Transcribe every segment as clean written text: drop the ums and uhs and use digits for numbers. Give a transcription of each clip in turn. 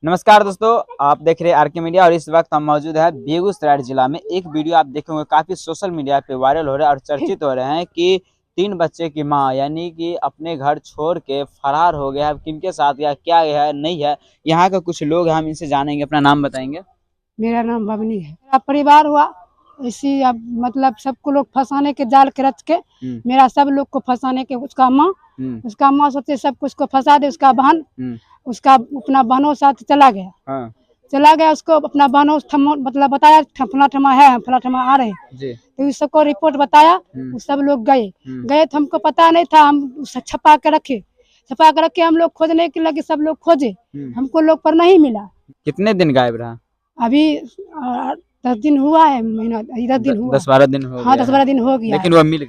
नमस्कार दोस्तों, आप देख रहे हैं आरके मीडिया और इस वक्त हम मौजूद है बेगूसराय जिला में। एक वीडियो आप देखेंगे काफी सोशल मीडिया पे वायरल हो रहा है और चर्चित हो रहे हैं कि 3 बच्चे की मां यानी कि अपने घर छोड़ के फरार हो गया है। किनके साथ या क्या है नहीं है, यहाँ का कुछ लोग हैं, हम इनसे जानेंगे। अपना नाम बताएंगे। मेरा नाम बबनी है। मेरा परिवार हुआ इसी अब मतलब सबको लोग फंसाने के जाल के रच के मेरा सब लोग को फंसाने के उसका माँ सोचे सब कुछ को फंसा दे। उसका बहन उसका अपना बहनों साथ चला गया। हाँ। चला गया उसको अपना बहनों मतलब बताया फला ठमा है, हम फला ठमा आ रहे हैं जी। तो इस सबको रिपोर्ट बताया। वो सब लोग गए तो हमको पता नहीं था। हम उसे छपा के रखे हम लोग खोजने के लगे। सब लोग खोजे, हमको लोग पर नहीं मिला। कितने दिन गायब रहा? अभी 10 दिन हुआ है, महीना 10 दिन हुआ, 10-12 दिन हो हाँ गया 10-12 दिन हो गया। लेकिन वो मिल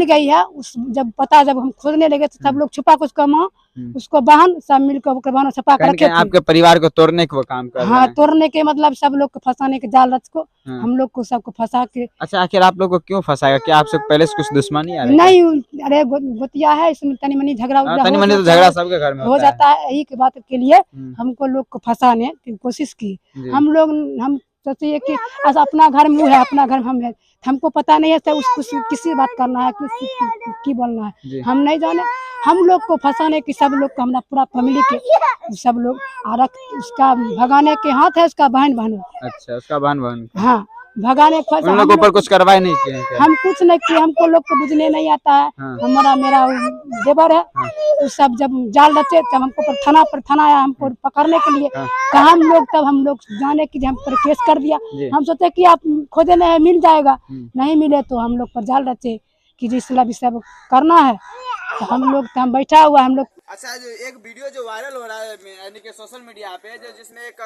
गई है। उस जब हम खोजने लगे तो सब लोग छुपा के उसका माँ उसको बहन सब मिलकर बहन छुपा कर रखे थे। आपके परिवार को तोड़ने का वो काम कर रहे हाँ हैं। तोड़ने के मतलब सब लोग को फंसाने के जाल रच को हम लोग को सबको फंसा के। अच्छा, आखिर आप लोग को क्यों फंसाएगा? क्या आपसे पहले से कुछ दुश्मनी है? नहीं, अरे गोतिया है, इसमें तनी मनी झगड़ा तो झगड़ा सबके घर में हो जाता है। यही की बात के लिए हमको लोग को फंसाने की कोशिश की। हम सोचिए कि अपना घर मुँह है, अपना घर हम है, हमको पता नहीं है उसको किसी बात करना है, किसी बोलना है, हम नहीं जाने। हम लोग को फंसाने की सब लोग को हमारा पूरा फैमिली के सब लोग उसका भगाने के हाथ है उसका बहन। अच्छा, उसका बहन। हाँ भगाने उन लोग ऊपर कुछ कार्रवाई नहीं किए हैं? हम कुछ नहीं किए, हमको लोग को बुझने नहीं आता है। हाँ। मेरा देवर है। हाँ। वो सब जब जाल रचे तब हमको थाना आया हमको पकड़ने के लिए। तो हम लोग जाने की हम पर केस कर दिया। हम सोचे कि आप खोजे नहीं मिल जाएगा, नहीं मिले तो हम लोग पर जाल रचे कि जिस सब करना है। तो हम बैठा हुआ हम लोग। अच्छा, जो एक वीडियो जो वायरल हो रहा है यानी कि सोशल मीडिया पे, जो जिसमें एक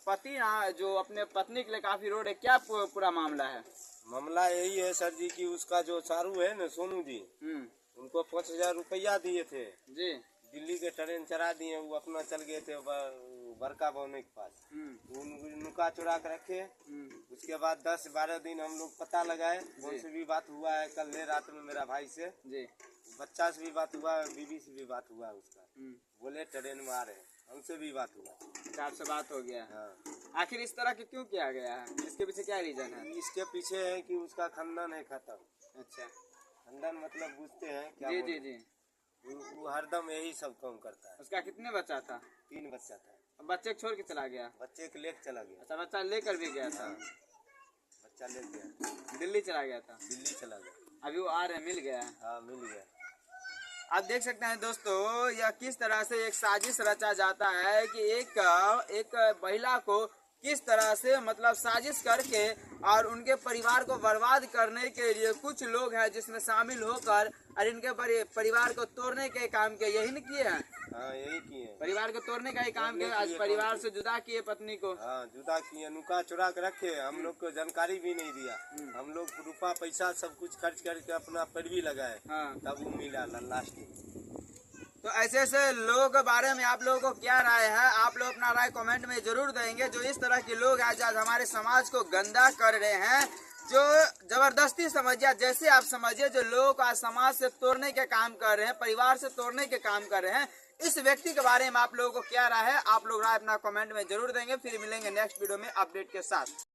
पति जो अपने पत्नी के लिए काफी रो रहे, क्या पूरा मामला है? मामला यही है सर जी कि उसका जो चारू है ना सोनू जी, उनको 5,000 रुपया दिए थे जी। दिल्ली के ट्रेन चढ़ा दिए, वो अपना चल गए थे बड़का बौने के पास। नुका चुरा के रखे। उसके बाद 10-12 दिन हम लोग पता लगाए, उनसे भी बात हुआ है कल रात में मेरा भाई से जी। बच्चा से भी बात हुआ, बीबी से भी बात हुआ उसका। बोले ट्रेन में आ रहे हैं, हमसे भी बात हुआ। आपसे बात हो गया? हाँ। आखिर इस तरह के क्यों किया गया है? इसके पीछे क्या रीजन है? इसके पीछे है कि उसका खानदान है खत्म। अच्छा, खानदान मतलब बुझते हैं क्या? जी। वो हरदम यही सब काम करता है। उसका कितने बच्चा था? 3 बच्चा था। बच्चे को छोड़ के चला गया? बच्चे को लेकर चला गया। अच्छा, बच्चा लेकर भी गया था? बच्चा ले गया, दिल्ली चला गया था? दिल्ली चला गया। अभी वो आ रहे, मिल गया? हाँ मिल गया। आप देख सकते हैं दोस्तों, यह किस तरह से एक साजिश रचा जाता है कि एक महिला को किस तरह से मतलब साजिश करके और उनके परिवार को बर्बाद करने के लिए कुछ लोग हैं जिसमें शामिल होकर और इनके परिवार को तोड़ने के काम के यही नहीं किए हैं। हाँ यही किए, परिवार को तोड़ने का ही काम किया। आज परिवार से जुदा किए पत्नी को। हाँ जुदा किए, नुका चुरा के रखे, हम लोग को जानकारी भी नहीं दिया। हम लोग रुपया पैसा सब कुछ खर्च करके अपना पैरवी लगाए। हाँ। तब वो मिला लास्ट में। तो ऐसे लोगों के बारे में आप लोगों को क्या राय है? आप लोग अपना राय कमेंट में जरूर देंगे। जो इस तरह के लोग आज हमारे समाज को गंदा कर रहे हैं, जो जबरदस्ती समझिए, जैसे आप समझिए, जो लोगों को आज समाज से तोड़ने के काम कर रहे हैं, परिवार से तोड़ने के काम कर रहे हैं, इस व्यक्ति के बारे में आप लोगों को क्या राय है? आप लोग राय अपना कमेंट में जरूर देंगे। फिर मिलेंगे नेक्स्ट वीडियो में अपडेट के साथ।